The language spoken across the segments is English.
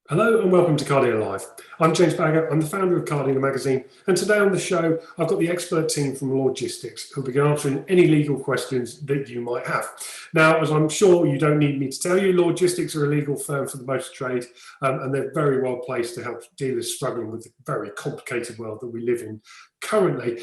Hello and welcome to Cardio Live. I'm James Bagger, I'm the founder of Cardio Magazine, and today on the show I've got the expert team from Lawgistics who'll be answering any legal questions that you might have. Now, as I'm sure you don't need me to tell you, Lawgistics are a legal firm for the motor trade, and they're very well placed to help dealers struggling with the very complicated world that we live in currently.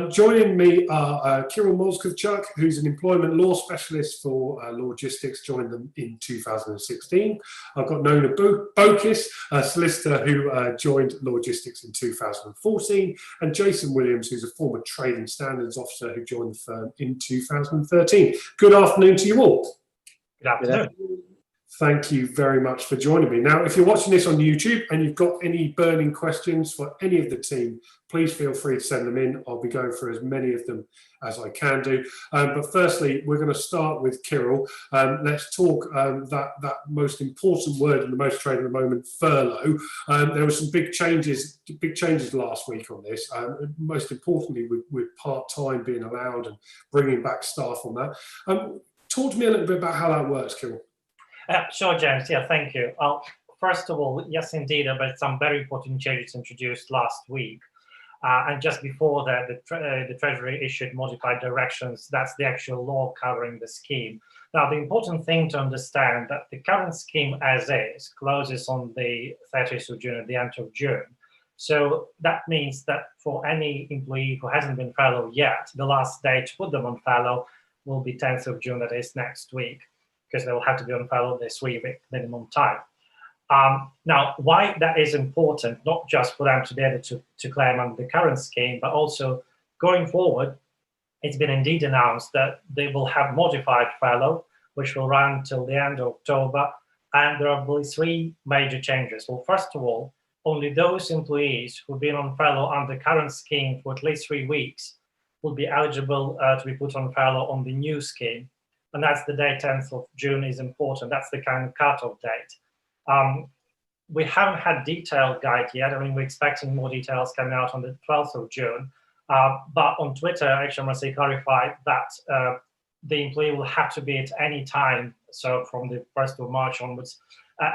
Joining me are Kirill Mozgovchuk, who's an employment law specialist for Lawgistics, joined them in 2016. I've got Nona Bokis, a solicitor who joined Lawgistics in 2014, and Jason Williams, who's a former trading standards officer who joined the firm in 2013. Good afternoon to you all. Good afternoon. Thank you very much for joining me. Now, if you're watching this on YouTube and you've got any burning questions for any of the team, please feel free to send them in. I'll be going through as many of them as I can do. But firstly, we're going to start with Kirill. Let's talk that most important word in the motor trade at the moment, furlough. There were some big changes last week on this. Most importantly, with part-time being allowed and bringing back staff on that. Talk to me a little bit about how that works, Kirill. Sure, James. Yeah, thank you. First of all, yes, indeed, there were some very important changes introduced last week. And just before that, the Treasury issued modified directions. That's the actual law covering the scheme. Now, the important thing to understand that the current scheme as is closes on the 30th of June, at the end of June. So that means that for any employee who hasn't been furloughed yet, the last day to put them on furlough will be 10th of June, that is next week, because they will have to be on furlough this 3-week minimum time. Now, why that is important, not just for them to be able to claim under the current scheme, but also going forward, it's been indeed announced that they will have modified furlough, which will run till the end of October, and there will be 3 major changes. Well, first of all, only those employees who've been on furlough under the current scheme for at least 3 weeks will be eligible to be put on furlough on the new scheme. And that's the date 10th of June is important. That's the kind of cutoff date. We haven't had detailed guide yet. I mean, we're expecting more details coming out on the 12th of June. But on Twitter, HMRC clarified that the employee will have to be at any time, so from the 1st of March onwards,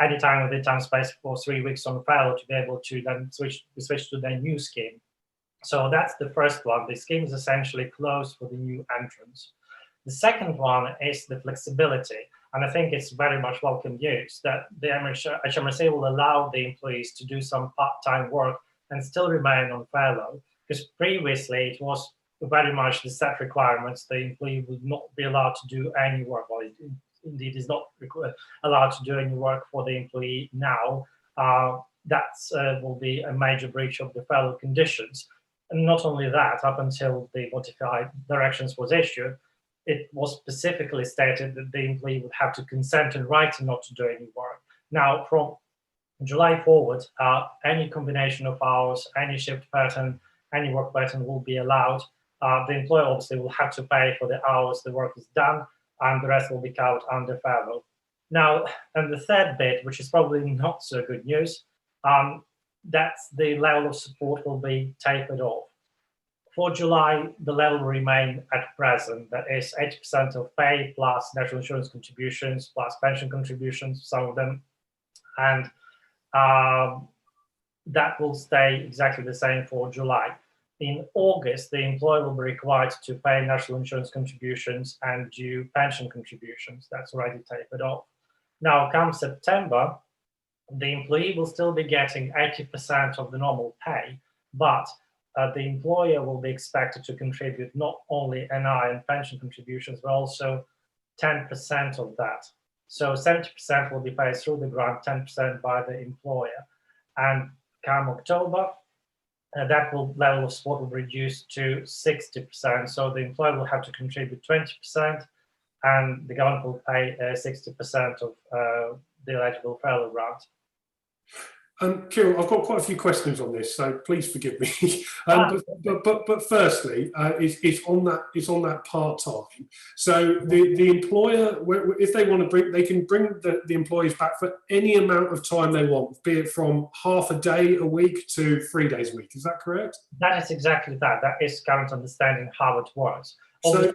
any time within time space for 3 weeks on furlough to be able to then switch to the new scheme. So that's the first one. The scheme is essentially closed for the new entrants. The second one is the flexibility, and I think it's very much welcome news that the HMRC will allow the employees to do some part-time work and still remain on furlough, because previously it was very much the set requirements. The employee would not be allowed to do any work. Well, it indeed is not allowed to do any work for the employee now. That will be a major breach of the furlough conditions. And not only that, up until the modified directions was issued, it was specifically stated that the employee would have to consent in writing not to do any work. Now, from July forward, any combination of hours, any shift pattern, any work pattern will be allowed. The employer obviously will have to pay for the hours the work is done, and the rest will be covered under furlough. Now, and the third bit, which is probably not so good news, that's the level of support will be tapered off. For July, the level will remain at present. That is 80% of pay plus national insurance contributions plus pension contributions, some of them. And that will stay exactly the same for July. In August, the employer will be required to pay national insurance contributions and due pension contributions. That's already tapered off. Now, come September, the employee will still be getting 80% of the normal pay, but the employer will be expected to contribute not only NI and pension contributions, but also 10% of that. So 70% will be paid through the grant, 10% by the employer. And come October, that level of support will reduce to 60%. So the employer will have to contribute 20%, and the government will pay 60% of the eligible furlough grant. Kirill, I've got quite a few questions on this, so please forgive me. But firstly, it's on that part time. So the employer, if they want to bring, they can bring the employees back for any amount of time they want, be it from half a day a week to 3 days a week. Is that correct? That is exactly that. That is current understanding how it works. So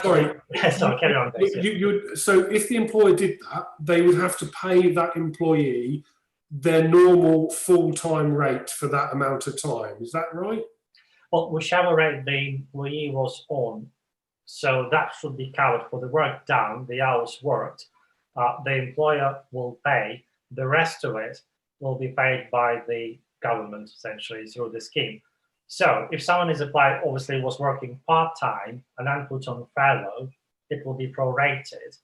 Sorry. Sorry, carry on. So if the employer did that, they would have to pay that employee their normal full-time rate for that amount of time. Is that right? Well, whichever rate the employee was on, so that should be covered for the work done, the hours worked. The employer will pay. The rest of it will be paid by the government, essentially, through the scheme. So if someone is applied, obviously was working part-time and then put on furlough, it will be prorated.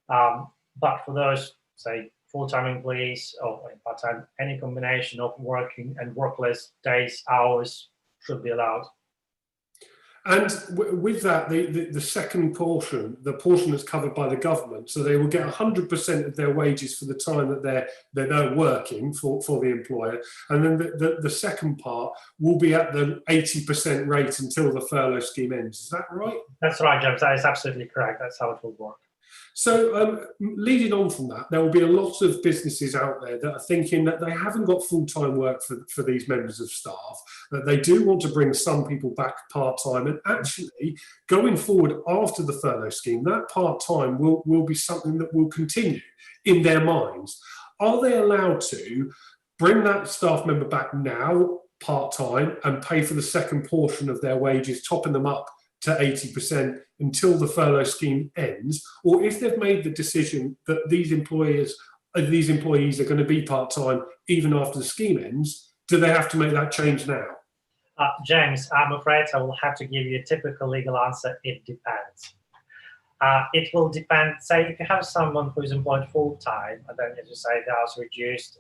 But for those, say, full-time employees or part-time, any combination of working and workless days, hours should be allowed. And with that, the second portion, the portion that's covered by the government, so they will get 100% of their wages for the time that they're working for the employer, and then the second part will be at the 80% rate until the furlough scheme ends. Is that right? That's right, James. That is absolutely correct. That's how it will work. So leading on from that, there will be a lot of businesses out there that are thinking that they haven't got full-time work for these members of staff, that they do want to bring some people back part-time, and actually going forward after the furlough scheme, that part-time will be something that will continue in their minds. Are they allowed to bring that staff member back now part-time and pay for the second portion of their wages, topping them up to 80% until the furlough scheme ends? Or if they've made the decision that these employees are going to be part-time even after the scheme ends, do they have to make that change now? James, I'm afraid I will have to give you a typical legal answer. It depends. It will depend. Say if you have someone who is employed full-time and then, as you say, the hours reduced,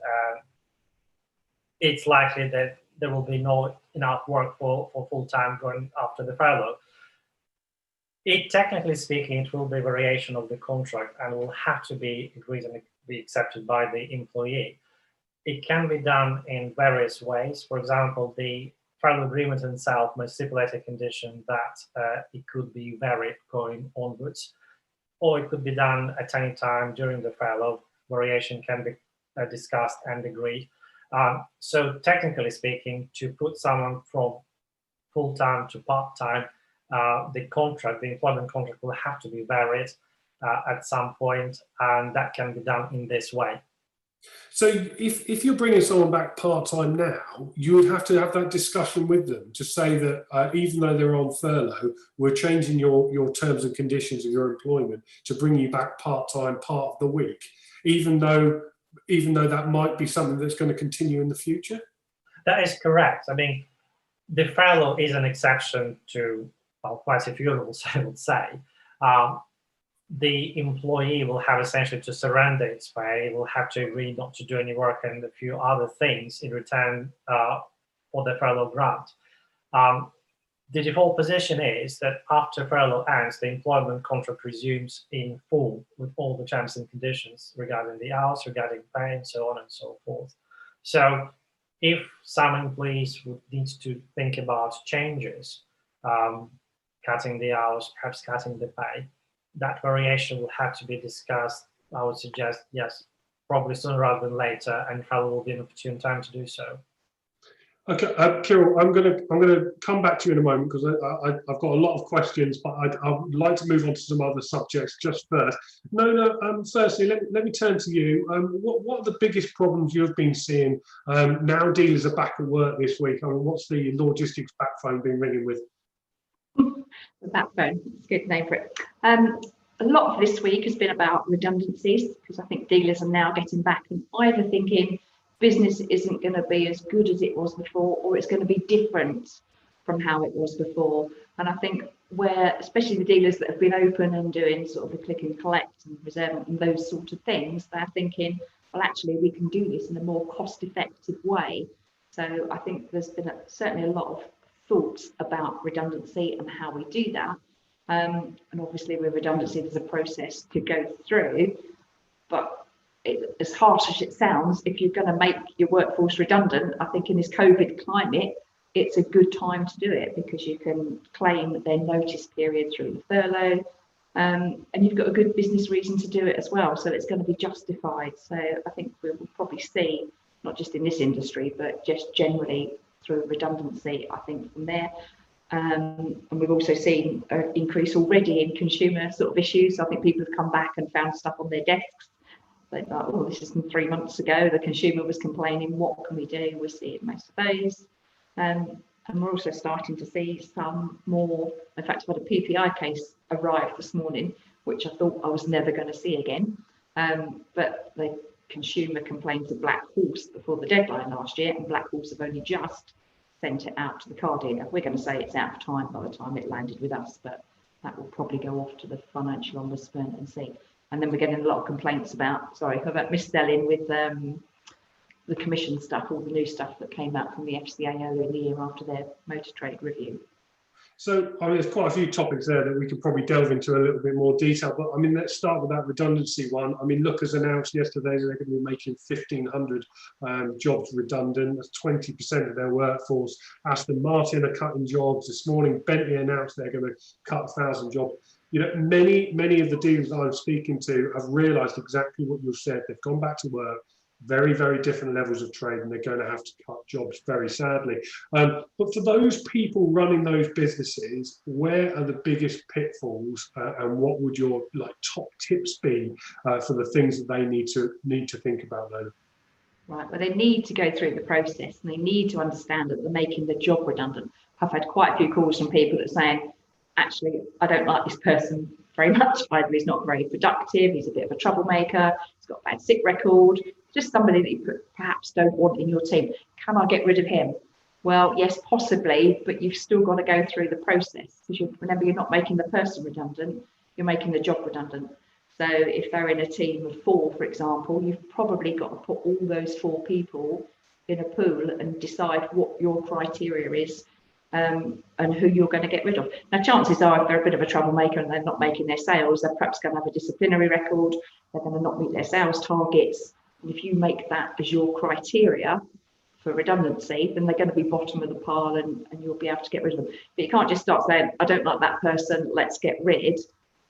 it's likely that there will be no enough work for full-time going after the furlough. Technically speaking, it will be a variation of the contract and will have to be agreed and be accepted by the employee. It can be done in various ways. For example, the furlough agreement itself may stipulate a condition that it could be varied going onwards, or it could be done at any time during the furlough. Variation can be discussed and agreed. So technically speaking, to put someone from full-time to part-time, the employment contract will have to be varied at some point, and that can be done in this way. So if you're bringing someone back part-time now, you would have to have that discussion with them to say that even though they're on furlough, we're changing your terms and conditions of your employment to bring you back part-time part of the week, even though that might be something that's going to continue in the future? That is correct. I mean, the furlough is an exception to quite a few rules, I would say. The employee will have essentially to surrender its pay, will have to agree not to do any work and a few other things in return for the furlough grant. The default position is that after furlough ends, the employment contract resumes in full with all the terms and conditions regarding the hours, regarding pay, and so on and so forth. So if some employees would need to think about changes, cutting the hours, perhaps cutting the pay, that variation will have to be discussed. I would suggest, yes, probably sooner rather than later, and furlough will be an opportune time to do so. Okay, Kirill, I'm going to come back to you in a moment because I've got a lot of questions, but I'd like to move on to some other subjects just first. Firstly, let me turn to you. What are the biggest problems you've been seeing now dealers are back at work this week? I mean, what's the Lawgistics backphone been ringing with? The backbone, it's a good name for it. A lot of this week has been about redundancies, because I think dealers are now getting back and either thinking business isn't going to be as good as it was before, or it's going to be different from how it was before. And I think where, especially the dealers that have been open and doing sort of the click and collect and reserve and those sort of things, they're thinking, well, actually, we can do this in a more cost-effective way. So I think there's been certainly a lot of thoughts about redundancy and how we do that. And obviously with redundancy, there's a process to go through, but as harsh as it sounds, if you're going to make your workforce redundant, I think in this COVID climate, it's a good time to do it because you can claim their notice period through the furlough, and you've got a good business reason to do it as well. So it's going to be justified. So I think we will probably see, not just in this industry, but just generally through redundancy, I think from there. And we've also seen an increase already in consumer sort of issues. I think people have come back and found stuff on their desks. They're like, oh, this is from 3 months ago. The consumer was complaining. What can we do? We see it most of those. And we're also starting to see some more. In fact, I've had a PPI case arrive this morning, which I thought I was never going to see again. But the consumer complained to Black Horse before the deadline last year, and Black Horse have only just sent it out to the car dealer. We're going to say it's out of time by the time it landed with us, but that will probably go off to the financial ombudsman and see. And then we're getting a lot of complaints about mis-selling with the commission stuff, all the new stuff that came out from the FCA earlier in the year after their motor trade review. So, I mean, there's quite a few topics there that we could probably delve into a little bit more detail, but I mean, let's start with that redundancy one. I mean, Look has announced yesterday that they're going to be making 1,500 jobs redundant. That's 20% of their workforce. Aston Martin are cutting jobs. This morning, Bentley announced they're going to cut 1,000 jobs. You know, many of the dealers I'm speaking to have realised exactly what you've said. They've gone back to work. Very, very different levels of trade, and they're going to have to cut jobs very sadly. But for those people running those businesses, where are the biggest pitfalls, and what would your top tips be for the things that they need to think about then? Right, well, they need to go through the process, and they need to understand that they're making the job redundant. I've had quite a few calls from people that are saying, actually, I don't like this person very much. Either he's not very productive, he's a bit of a troublemaker, he's got a bad sick record, just somebody that you perhaps don't want in your team. Can I get rid of him? Well, yes, possibly, but you've still got to go through the process, because remember, you're not making the person redundant, you're making the job redundant. So if they're in a team of 4, for example, you've probably got to put all those 4 people in a pool and decide what your criteria is, and who you're going to get rid of. Now, chances are, if they're a bit of a troublemaker and they're not making their sales, they're perhaps going to have a disciplinary record, they're going to not meet their sales targets. And if you make that as your criteria for redundancy, then they're going to be bottom of the pile, and you'll be able to get rid of them. But you can't just start saying, I don't like that person, let's get rid.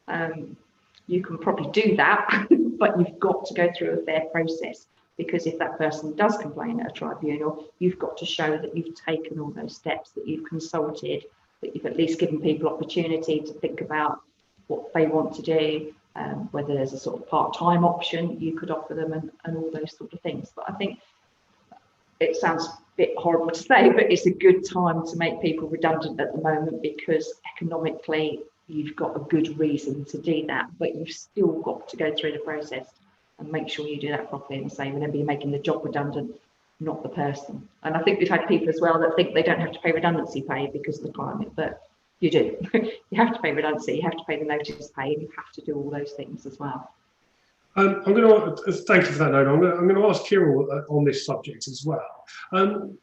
You can probably do that, but you've got to go through a fair process, because if that person does complain at a tribunal, you've got to show that you've taken all those steps, that you've consulted, that you've at least given people opportunity to think about what they want to do, whether there's a sort of part-time option you could offer them, and all those sort of things. But I think it sounds a bit horrible to say, but it's a good time to make people redundant at the moment, because economically you've got a good reason to do that, but you've still got to go through the process and make sure you do that properly, and say, remember, you're making the job redundant, not the person. And I think we've had people as well that think they don't have to pay redundancy pay because of the climate, but you do. You have to pay redundancy, you have to pay the notice pay, and you have to do all those things as well. I'm going to thank you for that, Nona. I'm going to ask Kirill on this subject as well.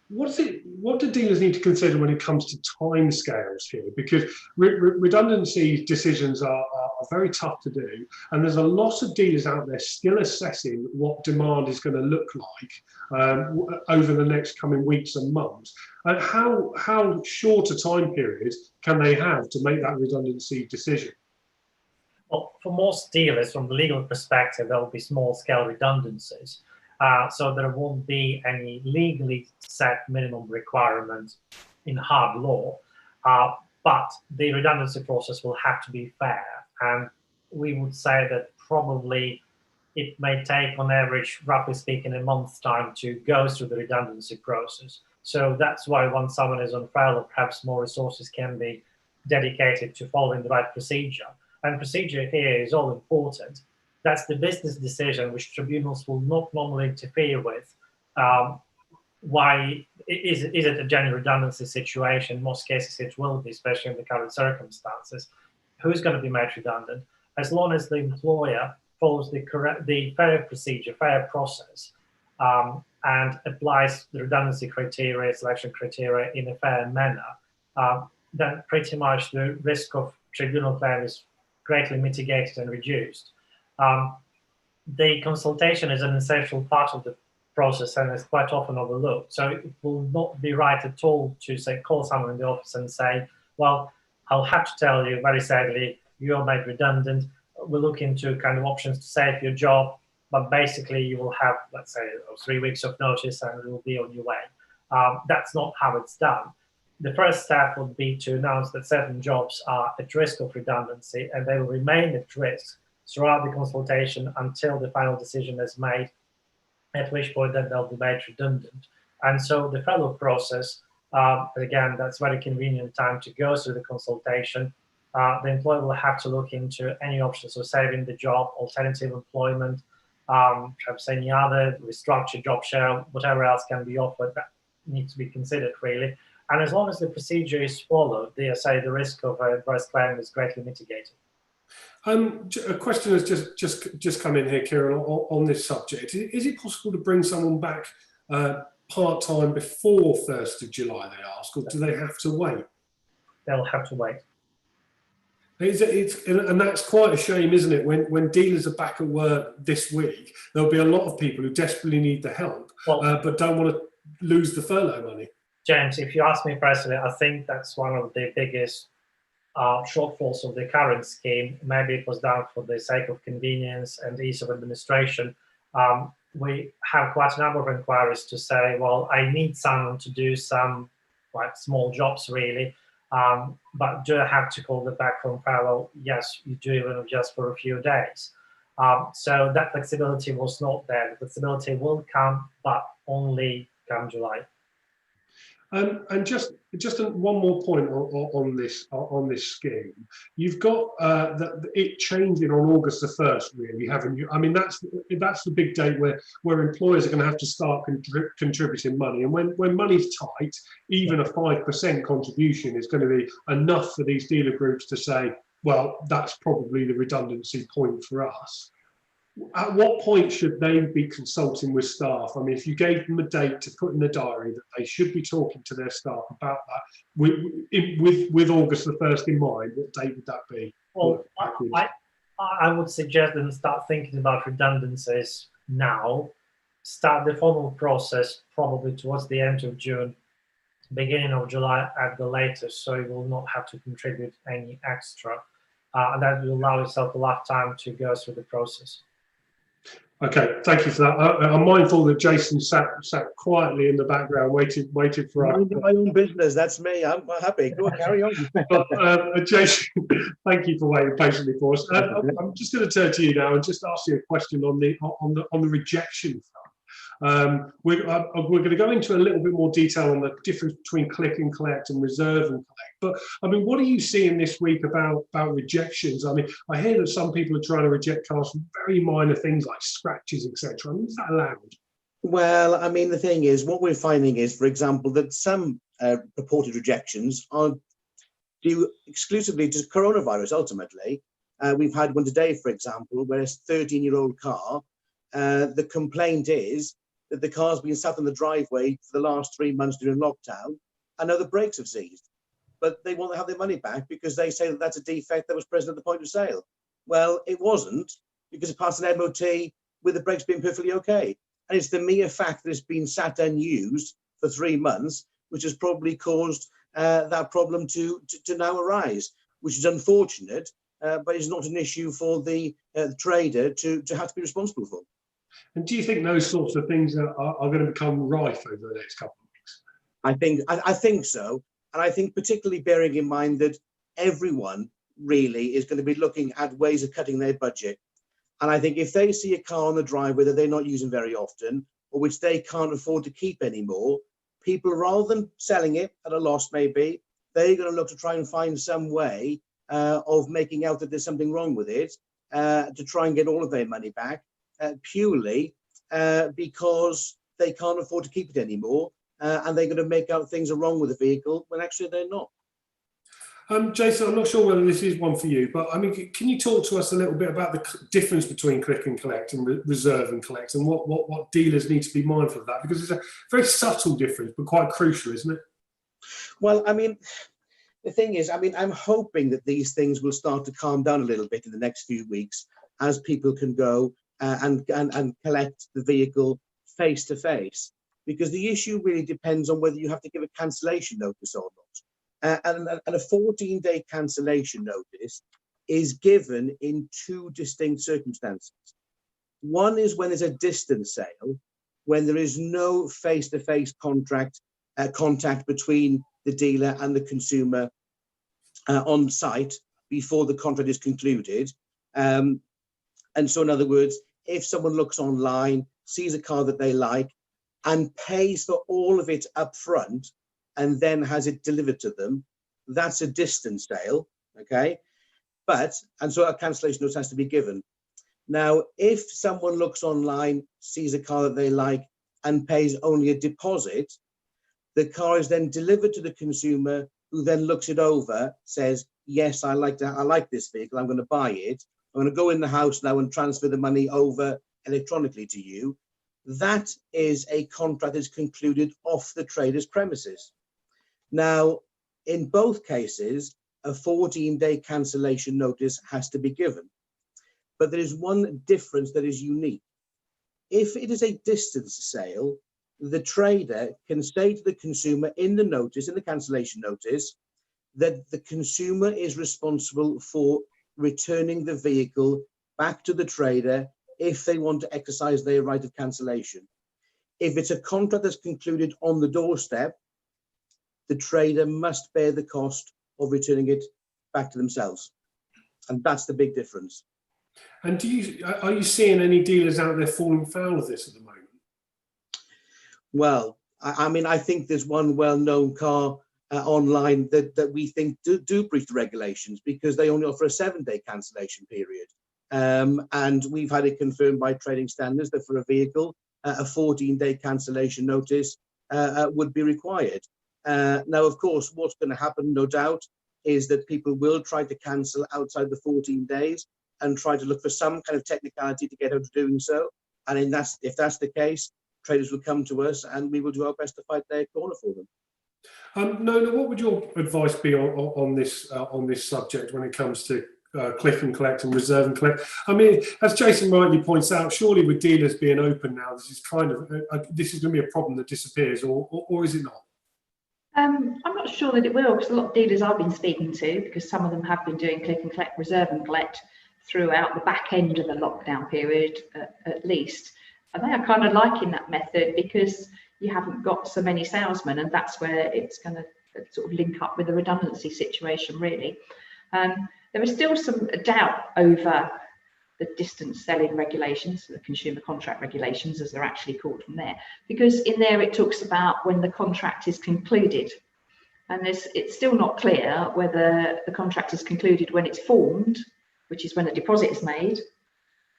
What do dealers need to consider when it comes to timescales here? Because redundancy decisions are very tough to do, and there's a lot of dealers out there still assessing what demand is going to look like over the next coming weeks and months. And how short a time period can they have to make that redundancy decision? Well, for most dealers, from the legal perspective, there will be small-scale redundancies. So there won't be any legally set minimum requirements in hard law, but the redundancy process will have to be fair. And we would say that probably it may take, on average, roughly speaking, a month's time to go through the redundancy process. So that's why when someone is on furlough, perhaps more resources can be dedicated to following the right procedure. And procedure here is all important. That's the business decision which tribunals will not normally interfere with. Why is it a general redundancy situation? In most cases it will be, especially in the current circumstances. Who's going to be made redundant? As long as the employer follows the fair procedure, fair process, and applies the redundancy criteria, selection criteria in a fair manner, then pretty much the risk of tribunal claim is greatly mitigated and reduced. The consultation is an essential part of the process and is quite often overlooked. So it will not be right at all to say, call someone in the office and say, well, I'll have to tell you very sadly, you're made redundant. We'll look into kind of options to save your job, but basically you will have, let's say, 3 weeks of notice and it will be on your way. That's not how it's done. the first step would be to announce that certain jobs are at risk of redundancy, and they will remain at risk throughout the consultation until the final decision is made, at which point then they'll be made redundant. And so the Furlough process, again, that's very convenient time to go through the consultation. The employer will have to look into any options of saving the job, alternative employment, perhaps any other restructured job share, whatever else can be offered that needs to be considered really. And as long as the procedure is followed, the risk of adverse claim is greatly mitigated. A question has just come in here, Kieran, on this subject. Is it possible to bring someone back part-time before 1st of July, they ask, or do they have to wait? They'll have to wait. And that's quite a shame, isn't it? When dealers are back at work this week, there'll be a lot of people who desperately need the help, but don't want to lose the furlough money. James, if you ask me personally, I think that's one of the biggest shortfalls of the current scheme. Maybe it was done for the sake of convenience and ease of administration. We have quite a number of inquiries to say, well, I need someone to do some quite small jobs really, but do I have to call them back from furlough? Yes, you do, even just for a few days. So that flexibility was not there. The flexibility will come, but only come July. And just one more point on this scheme. You've got it changing on August the 1st, really, haven't you? I mean, that's the big date where employers are going to have to start contributing money. And when money's tight, even a 5% contribution is going to be enough for these dealer groups to say, well, that's probably the redundancy point for us. At what point should they be consulting with staff? I mean, if you gave them a date to put in the diary that they should be talking to their staff about that, with August the 1st in mind, what date would that be? Well, I would suggest them start thinking about redundancies now, start the formal process probably towards the end of June, beginning of July at the latest, so you will not have to contribute any extra. And that will allow yourself a lot of time to go through the process. Okay, thank you for that. I'm mindful that Jason sat quietly in the background, waited for us. My own business. That's me. I'm happy. Go on, carry on. But Jason, thank you for waiting patiently for us. I'm just going to turn to you now and just ask you a question on the rejection front. We're going to go into a little bit more detail on the difference between click and collect and reserve and collect. But I mean, what are you seeing this week about rejections? I mean, I hear that some people are trying to reject cars for very minor things like scratches, etc. I mean, is that allowed? Well, I mean, the thing is, what we're finding is, for example, that some purported rejections are due exclusively to coronavirus. Ultimately, we've had one today, for example, where it's a 13-year-old car. The complaint is that the car's been sat on the driveway for the last 3 months during lockdown, and now the brakes have seized. But they want to have their money back because they say that that's a defect that was present at the point of sale. Well, it wasn't, because it passed an MOT with the brakes being perfectly okay. And it's the mere fact that it's been sat unused for 3 months, which has probably caused that problem to now arise, which is unfortunate, but it's not an issue for the trader to have to be responsible for. And do you think those sorts of things are going to become rife over the next couple of weeks? I think so. And I think particularly bearing in mind that everyone really is going to be looking at ways of cutting their budget. And I think if they see a car on the driveway that they're not using very often, or which they can't afford to keep anymore, people, rather than selling it at a loss maybe, they're going to look to try and find some way of making out that there's something wrong with it, to try and get all of their money back, purely because they can't afford to keep it anymore. And they're going to make out things are wrong with the vehicle when actually they're not. Jason, I'm not sure whether this is one for you, but I mean, can you talk to us a little bit about the difference between click and collect and reserve and collect, and what dealers need to be mindful of that? Because it's a very subtle difference, but quite crucial, isn't it? Well, I mean, the thing is, I mean, I'm hoping that these things will start to calm down a little bit in the next few weeks as people can go and collect the vehicle face to face. Because the issue really depends on whether you have to give a cancellation notice or not. And a 14-day cancellation notice is given in 2 distinct circumstances. One is when there's a distance sale, when there is no face-to-face contact between the dealer and the consumer on site before the contract is concluded. And so in other words, if someone looks online, sees a car that they like and pays for all of it up front and then has it delivered to them, that's a distance sale, okay? And so a cancellation notice has to be given. Now, if someone looks online, sees a car that they like and pays only a deposit, the car is then delivered to the consumer, who then looks it over, says, yes, I like this vehicle, I'm going to buy it. I'm going to go in the house now and transfer the money over electronically to you. That is a contract that's concluded off the trader's premises. Now, in both cases, a 14-day cancellation notice has to be given. But there is one difference that is unique. If it is a distance sale, the trader can say to the consumer in the notice, in the cancellation notice, that the consumer is responsible for returning the vehicle back to the trader if they want to exercise their right of cancellation. If it's a contract that's concluded on the doorstep, the trader must bear the cost of returning it back to themselves. And that's the big difference. And are you seeing any dealers out there falling foul of this at the moment? Well, I mean, I think there's one well-known car online that we think do breach the regulations because they only offer a 7-day cancellation period. And we've had it confirmed by trading standards that for a vehicle, a 14-day cancellation notice would be required. Now, of course, what's going to happen, no doubt, is that people will try to cancel outside the 14 days and try to look for some kind of technicality to get out of doing so. And if that's the case, traders will come to us and we will do our best to fight their corner for them. Nona, what would your advice be on this subject when it comes to click and collect and reserve and collect? I mean, as Jason rightly points out, surely with dealers being open now, this is going to be a problem that disappears, or is it not? I'm not sure that it will, because a lot of dealers I've been speaking to, because some of them have been doing click and collect, reserve and collect throughout the back end of the lockdown period, at least. And they are kind of liking that method because you haven't got so many salesmen, and that's where it's going to sort of link up with the redundancy situation, really. There is still some doubt over the distance selling regulations, the consumer contract regulations, as they're actually called from there, because in there it talks about when the contract is concluded. And it's still not clear whether the contract is concluded when it's formed, which is when the deposit is made,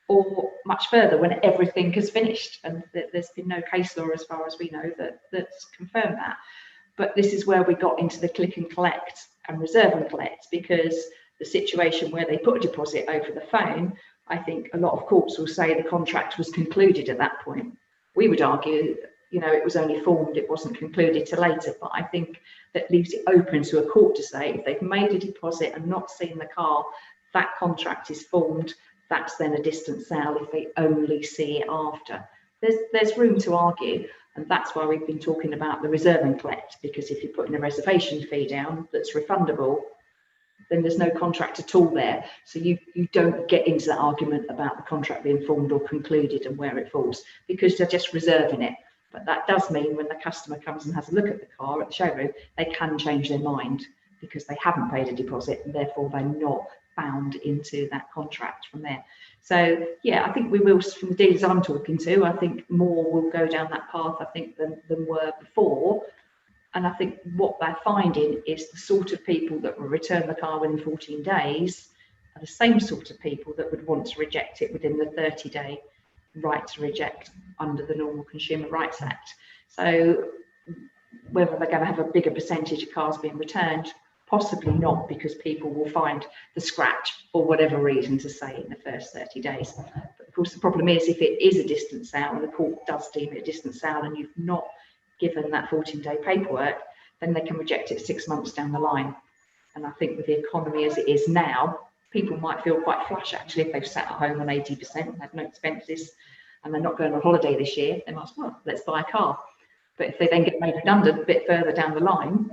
or much further when everything is finished. And there's been no case law, as far as we know, that's confirmed that. But this is where we got into the click and collect and reserve and collect, because the situation where they put a deposit over the phone, I think a lot of courts will say the contract was concluded at that point. We would argue, it was only formed, it wasn't concluded till later. But I think that leaves it open to a court to say if they've made a deposit and not seen the car, that contract is formed. That's then a distance sale if they only see it after. There's room to argue, and that's why we've been talking about the reserve and collect, because if you're putting a reservation fee down that's refundable, then there's no contract at all there. So you don't get into that argument about the contract being formed or concluded and where it falls, because they're just reserving it. But that does mean when the customer comes and has a look at the car at the showroom, they can change their mind because they haven't paid a deposit and therefore they're not bound into that contract from there. So yeah, I think we will, from the dealers I'm talking to, I think more will go down that path, I think, than were before. And I think what they're finding is the sort of people that will return the car within 14 days are the same sort of people that would want to reject it within the 30-day right to reject under the normal Consumer Rights Act. So whether they're going to have a bigger percentage of cars being returned, possibly not, because people will find the scratch for whatever reason to say in the first 30 days. But of course, the problem is if it is a distance sale and the court does deem it a distance sale and you've not given that 14-day paperwork, then they can reject it 6 months down the line. And I think with the economy as it is now, people might feel quite flush actually if they've sat at home on 80% and had no expenses and they're not going on holiday this year. They might, well, let's buy a car. But if they then get made redundant a bit further down the line,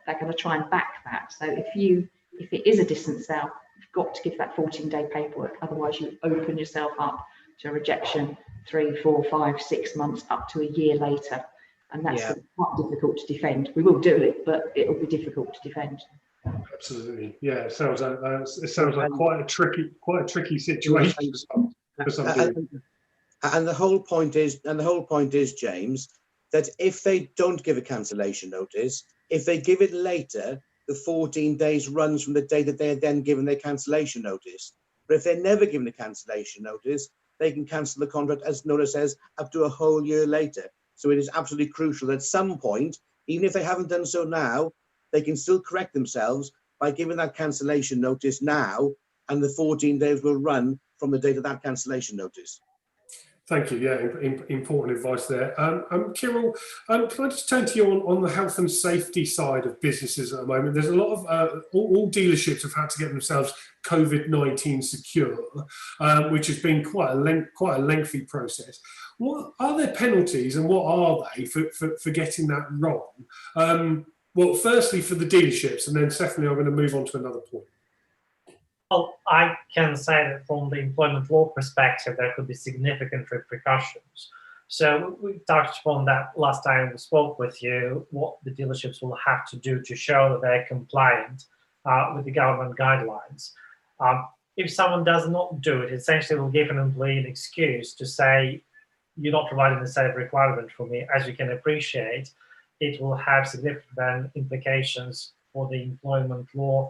they're going to try and back that. So if it is a distance sale, you've got to give that 14-day paperwork. Otherwise, you open yourself up to a rejection 3, 4, 5, 6 months, up to a year later. and that's Yeah. quite difficult to defend. We will do it, but it'll be difficult to defend. Absolutely, yeah. It sounds like quite a tricky situation for some people. And the whole point is, James, that if they don't give a cancellation notice, if they give it later, the 14 days runs from the day that they are then given their cancellation notice. But if they're never given a cancellation notice, they can cancel the contract, as notice says, up to a whole year later. So it is absolutely crucial that at some point, even if they haven't done so now, they can still correct themselves by giving that cancellation notice now, and the 14 days will run from the date of that cancellation notice. Thank you. Yeah, important advice there. Kirill, can I just turn to you on the health and safety side of businesses at the moment? There's a lot of all dealerships have had to get themselves COVID-19 secure, which has been quite a lengthy process. What are there penalties, and what are they for getting that wrong? Well, firstly for the dealerships, and then secondly, I'm going to move on to another point. Well, I can say that from the employment law perspective, there could be significant repercussions. So we touched upon that last time we spoke with you, what the dealerships will have to do to show that they're compliant with the government guidelines. If someone does not do it, essentially will give an employee an excuse to say, you're not providing the safe requirement for me. As you can appreciate, it will have significant implications for the employment law,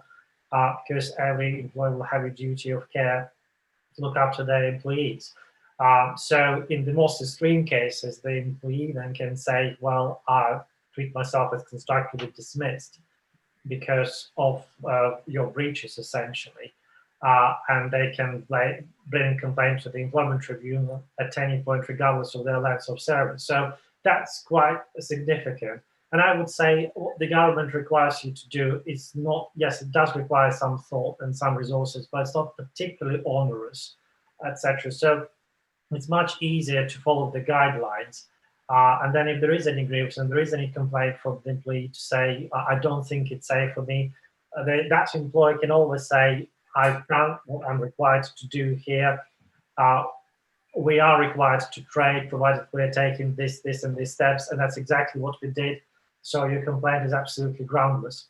because every employer will have a duty of care to look after their employees. So in the most extreme cases, the employee then can say, well, I treat myself as constructively dismissed because of your breaches, essentially. And they can bring a complaint to the employment tribunal at any point, regardless of their length of service. So that's quite significant. And I would say what the government requires you to do is not, yes, it does require some thought and some resources, but it's not particularly onerous, etc. So it's much easier to follow the guidelines. And then if there is any grievance and there is any complaint from the employee to say, I don't think it's safe for me, that employee can always say, I've done what I'm required to do here. We are required to trade, provided we're taking this, and these steps, and that's exactly what we did. So your complaint is absolutely groundless.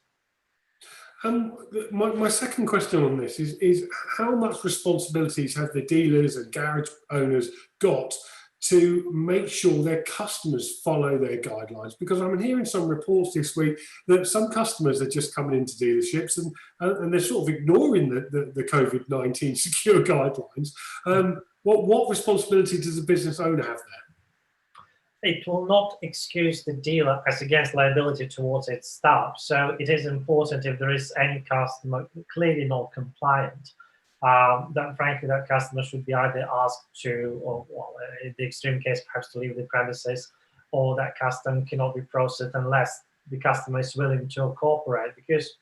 My second question on this is how much responsibilities have the dealers and garage owners got to make sure their customers follow their guidelines? Because I'm hearing some reports this week that some customers are just coming into dealerships and they're sort of ignoring the COVID-19 secure guidelines. What responsibility does the business owner have there? It will not excuse the dealer as against liability towards its staff. So it is important, if there is any customer clearly not compliant, that frankly that customer should be either asked to, or well, in the extreme case perhaps to leave the premises, or that custom cannot be processed unless the customer is willing to cooperate, because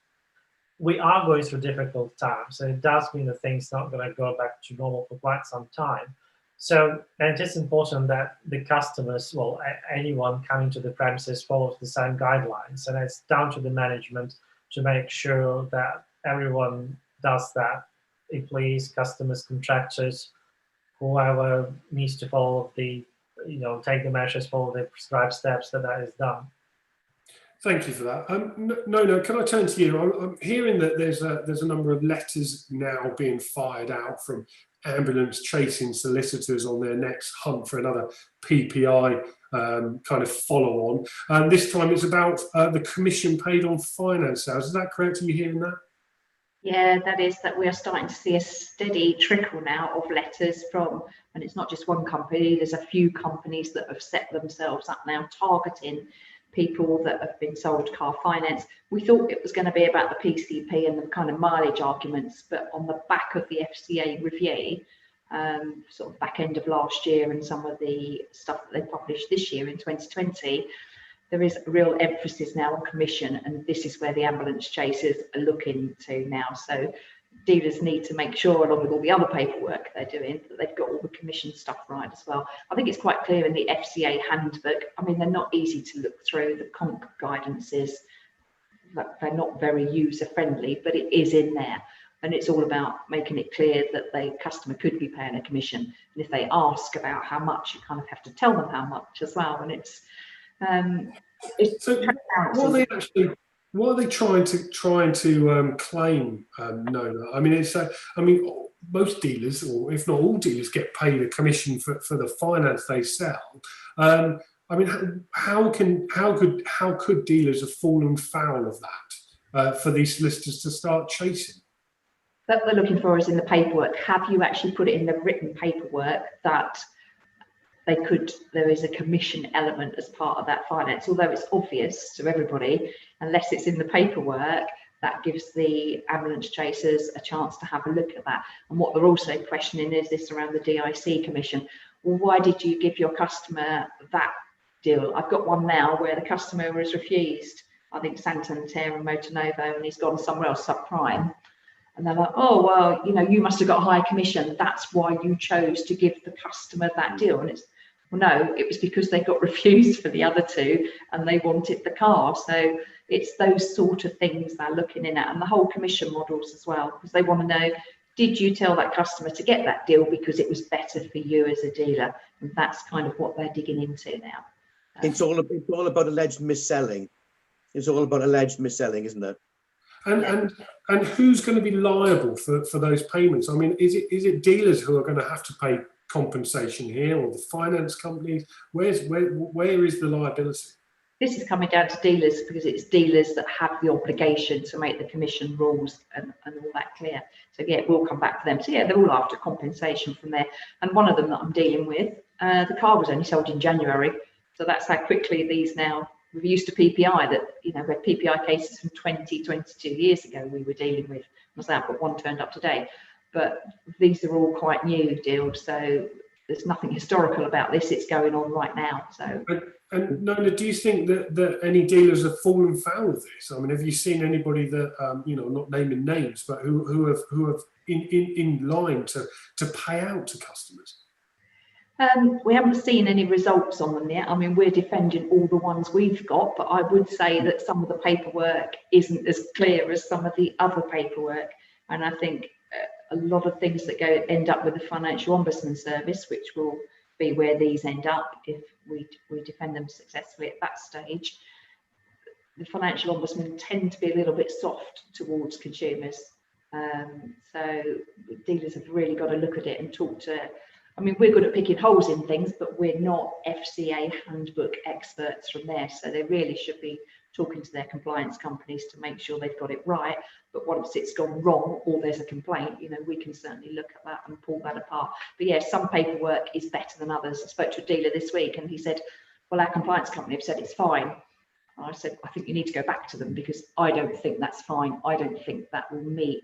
we are going through difficult times, and it does mean that things are not going to go back to normal for quite some time. So, and it's important that the customers, well, anyone coming to the premises follows the same guidelines, and it's down to the management to make sure that everyone does that. Employees, customers, contractors, whoever needs to follow the, take the measures, follow the prescribed steps, that is done. Thank you for that. No, can I turn to you? I'm hearing that there's a number of letters now being fired out from ambulance chasing solicitors on their next hunt for another PPI kind of follow-on. And this time it's about the commission paid on finance sales. Is that correct? Are you hearing that? Yeah, that is, that we are starting to see a steady trickle now of letters from, and it's not just one company, there's a few companies that have set themselves up now targeting people that have been sold car finance. We thought it was going to be about the PCP and the kind of mileage arguments, but on the back of the FCA review, sort of back end of last year, and some of the stuff that they published this year in 2020, there is a real emphasis now on commission, and this is where the ambulance chasers are looking to now. So dealers need to make sure, along with all the other paperwork they're doing, that they've got all the commission stuff right as well. I think it's quite clear in the FCA handbook. I mean, they're not easy to look through. The comp guidances, they're not very user friendly, but it is in there. And it's all about making it clear that the customer could be paying a commission. And if they ask about how much, you kind of have to tell them how much as well. And it's It's So transparency. what are they trying to claim, Nona? I mean, most dealers, or if not all dealers, get paid a commission for the finance they sell. I mean, how could dealers have fallen foul of that for these solicitors to start chasing? That they're looking for is in the paperwork. Have you actually put it in the written paperwork that there is a commission element as part of that finance? Although it's obvious to everybody, unless it's in the paperwork, that gives the ambulance chasers a chance to have a look at that. And what they're also questioning is this around the DIC commission. Well, why did you give your customer that deal? I've got one now where the customer was refused, I think Santander and Motor Novo, and he's gone somewhere else, subprime. And they're like, oh, well, you must have got a higher commission. That's why you chose to give the customer that deal. And it's, well, no, it was because they got refused for the other two and they wanted the car. So it's those sort of things they're looking in at, and the whole commission models as well, because they want to know, did you tell that customer to get that deal because it was better for you as a dealer? And that's kind of what they're digging into now. It's all about alleged mis-selling. It's all about alleged mis-selling, isn't it? And who's going to be liable for those payments? I mean, is it dealers who are going to have to pay compensation here, or the finance companies? Where is the liability? This is coming down to dealers, because it's dealers that have the obligation to make the commission rules and all that clear. So yeah, it will come back to them. So yeah, they're all after compensation from there. And one of them that I'm dealing with, the car was only sold in January. So that's how quickly these now, we're used to PPI, that, we had PPI cases from 22 years ago we were dealing with. I've got one turned up today. But these are all quite new deals. So there's nothing historical about this. It's going on right now. So. And Nona, do you think that any dealers have fallen foul of this? I mean, have you seen anybody that, not naming names, but who have in line to pay out to customers? We haven't seen any results on them yet. I mean, we're defending all the ones we've got, but I would say that some of the paperwork isn't as clear as some of the other paperwork. And I think a lot of things that end up with the Financial Ombudsman Service, which will be where these end up if we defend them successfully at that stage. The Financial Ombudsman tend to be a little bit soft towards consumers. So dealers have really got to look at it and talk to, I mean, we're good at picking holes in things, but we're not FCA handbook experts from there. So they really should be talking to their compliance companies to make sure they've got it right. But once it's gone wrong or there's a complaint, we can certainly look at that and pull that apart. But yeah, some paperwork is better than others. I spoke to a dealer this week and he said, well, our compliance company have said it's fine. And I said, I think you need to go back to them, because I don't think that's fine. I don't think that will meet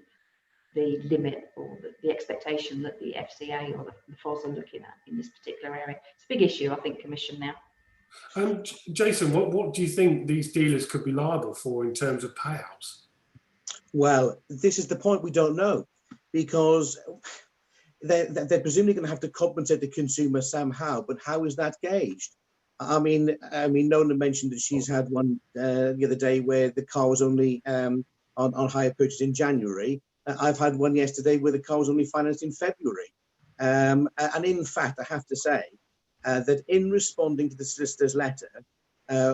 the limit or the expectation that the FCA or the FOS are looking at in this particular area. It's a big issue, I think, commission now. Jason, what do you think these dealers could be liable for in terms of payouts? Well, this is the point, we don't know, because they're presumably going to have to compensate the consumer somehow, but how is that gauged? I mean, Nona mentioned that she's had one the other day where the car was only on hire purchase in January. I've had one yesterday where the car was only financed in February. And in fact, I have to say that in responding to the solicitor's letter,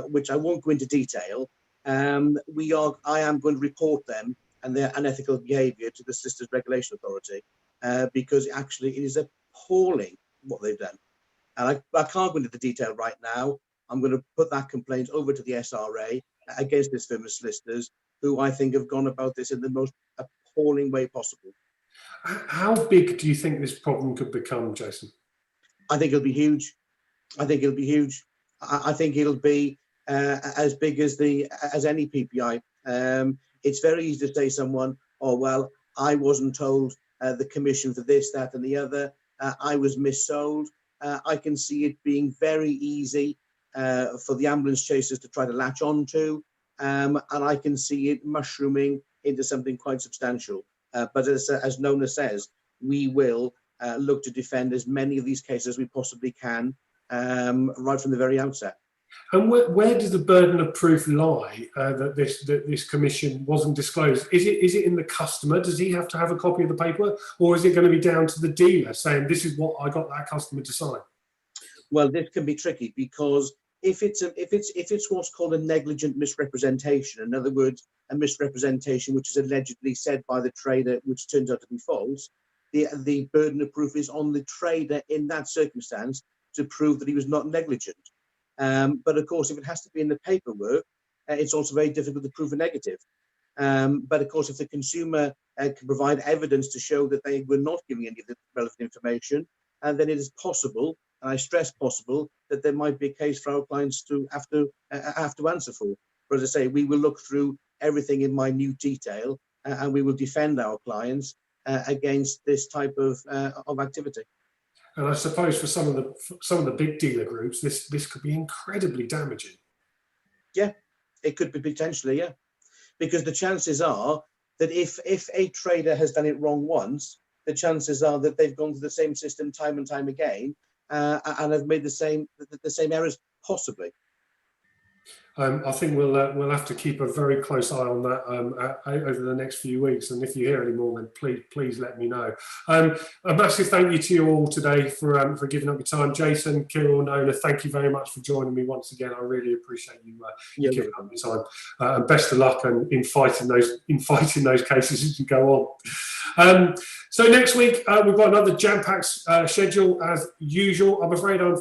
which I won't go into detail, I am going to report them and their unethical behaviour to the Solicitors Regulation Authority, because actually it is appalling what they've done. And I can't go into the detail right now. I'm going to put that complaint over to the SRA against this firm of solicitors, who I think have gone about this in the most appalling way possible. How big do you think this problem could become, Jason? I think it'll be huge. I think it'll be huge. I think it'll be as big as any PPI. It's very easy to say someone, oh, well, I wasn't told the commission for this, that and the other. I was missold. I can see it being very easy for the ambulance chasers to try to latch on to. And I can see it mushrooming into something quite substantial. But as Nona says, we will look to defend as many of these cases as we possibly can, right from the very outset. And where does the burden of proof lie that this commission wasn't disclosed? Is it in the customer? Does he have to have a copy of the paperwork, or is it going to be down to the dealer saying this is what I got that customer to sign? Well, this can be tricky, because if it's what's called a negligent misrepresentation, in other words, a misrepresentation which is allegedly said by the trader, which turns out to be false, the burden of proof is on the trader in that circumstance to prove that he was not negligent. But of course, if it has to be in the paperwork, it's also very difficult to prove a negative. But of course, if the consumer can provide evidence to show that they were not giving any of the relevant information, then it is possible, and I stress possible, that there might be a case for our clients to have to answer for. But as I say, we will look through everything in minute detail, and we will defend our clients against this type of activity. And I suppose for some of the big dealer groups, this could be incredibly damaging. Yeah, it could be potentially, yeah, because the chances are that if a trader has done it wrong once, the chances are that they've gone through the same system time and time again and have made the same errors, possibly. I think we'll have to keep a very close eye on that over the next few weeks. And if you hear any more, then please let me know. A massive thank you to you all today for giving up your time. Jason, Kirill, Nola, thank you very much for joining me once again. I really appreciate you giving up your time. And best of luck in fighting those cases as you go on. So next week we've got another jam-packed schedule as usual. I'm afraid I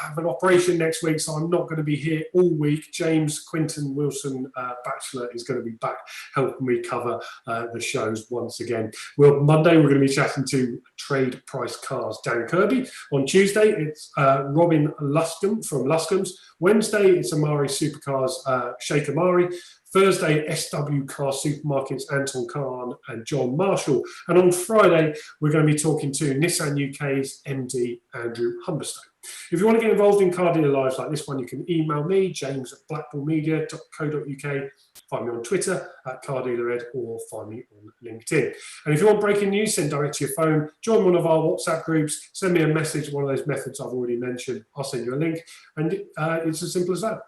have an operation next week, so I'm not going to be here all week. James Quinton Wilson Bachelor is going to be back helping me cover the shows once again. Monday we're going to be chatting to Trade Price Cars Dan Kirby. On Tuesday it's Robin Luscombe from Luscombe's. Wednesday it's Amari Supercars Sheikh Amari. Thursday, SW Car Supermarkets, Anton Khan and John Marshall. And on Friday, we're going to be talking to Nissan UK's MD, Andrew Humberstone. If you want to get involved in car dealer lives like this one, you can email me, james@blackpoolmedia.co.uk. Find me on Twitter @CarDealerEd or find me on LinkedIn. And if you want breaking news sent direct to your phone, join one of our WhatsApp groups, send me a message, one of those methods I've already mentioned. I'll send you a link, and it's as simple as that.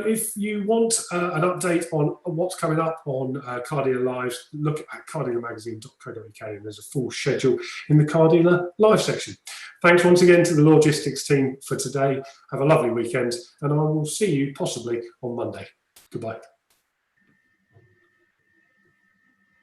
If you want an update on what's coming up on Car Dealer Lives, look at cardealermagazine.co.uk, and there's a full schedule in the Car Dealer Live section. Thanks once again to the Lawgistics team for today. Have a lovely weekend, and I will see you possibly on Monday. Goodbye.